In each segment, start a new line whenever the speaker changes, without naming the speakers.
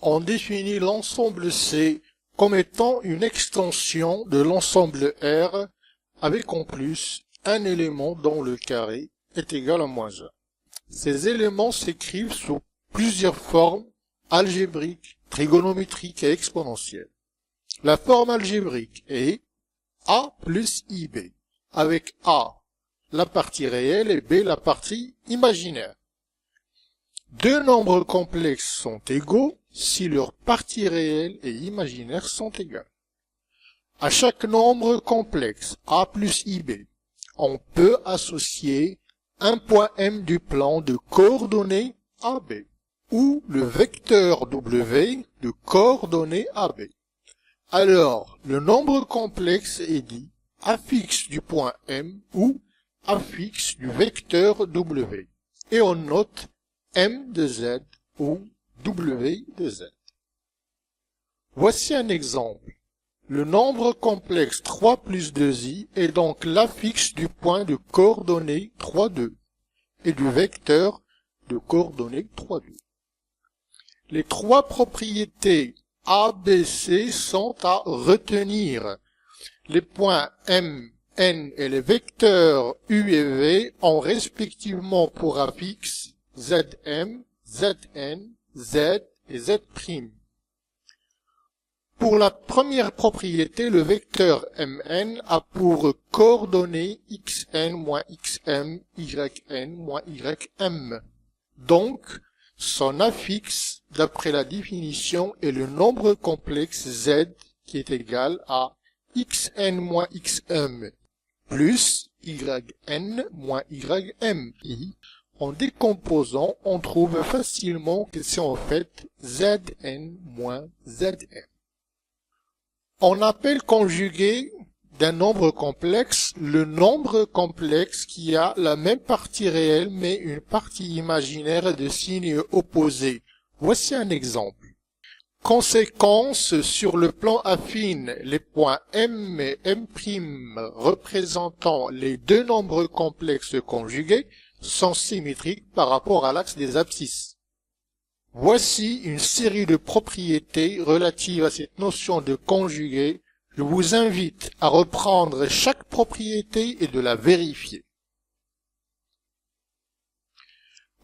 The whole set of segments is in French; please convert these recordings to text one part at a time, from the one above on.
On définit l'ensemble C comme étant une extension de l'ensemble R avec en plus un élément dont le carré est égal à -1. Ces éléments s'écrivent sous plusieurs formes algébriques, trigonométriques et exponentielles. La forme algébrique est A plus IB, avec A la partie réelle et B la partie imaginaire. Deux nombres complexes sont égaux si leurs parties réelles et imaginaires sont égales. À chaque nombre complexe A plus IB, on peut associer un point M du plan de coordonnées AB ou le vecteur W de coordonnées AB. Alors, le nombre complexe est dit affixe du point M ou affixe du vecteur W et on note M de Z ou W de Z. Voici un exemple. Le nombre complexe 3 plus 2i est donc l'affixe du point de coordonnées 3, 2 et du vecteur de coordonnées 3, 2. Les trois propriétés A, B, C sont à retenir. Les points M, N et les vecteurs U et V ont respectivement pour affixe Zm, Zn, Z et Z'. Pour la première propriété, le vecteur Mn a pour coordonnées xn moins xm, yn moins ym. Donc, son affixe, d'après la définition, est le nombre complexe z qui est égal à xn moins xm plus yn moins ym. En décomposant, on trouve facilement que c'est en fait zn moins zm. On appelle conjugué d'un nombre complexe le nombre complexe qui a la même partie réelle mais une partie imaginaire de signe opposé. Voici un exemple. Conséquence sur le plan affine, les points M et M' représentant les deux nombres complexes conjugués sont symétriques par rapport à l'axe des abscisses. Voici une série de propriétés relatives à cette notion de conjugué. Je vous invite à reprendre chaque propriété et de la vérifier.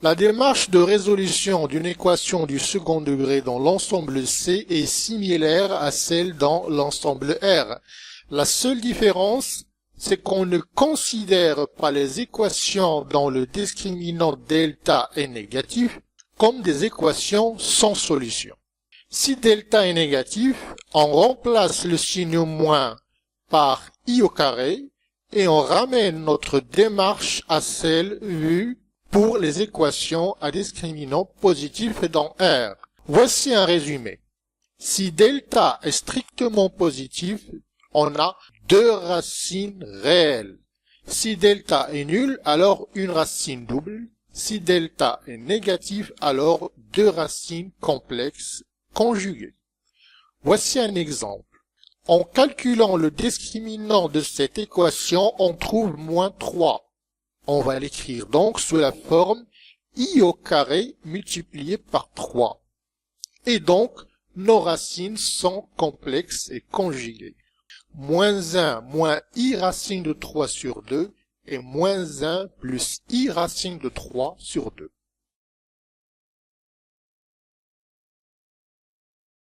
La démarche de résolution d'une équation du second degré dans l'ensemble C est similaire à celle dans l'ensemble R. La seule différence, c'est qu'on ne considère pas les équations dont le discriminant delta est négatif comme des équations sans solution. Si delta est négatif, on remplace le signe moins par i au carré et on ramène notre démarche à celle vue pour les équations à discriminant positif dans R. Voici un résumé. Si delta est strictement positif, on a deux racines réelles. Si delta est nul, alors une racine double. Si delta est négatif, alors deux racines complexes conjuguées. Voici un exemple. En calculant le discriminant de cette équation, on trouve -3. On va l'écrire donc sous la forme i au carré multiplié par 3. Et donc, nos racines sont complexes et conjuguées. -1 moins i racine de 3 sur 2 et -1 plus i racine de 3 sur 2.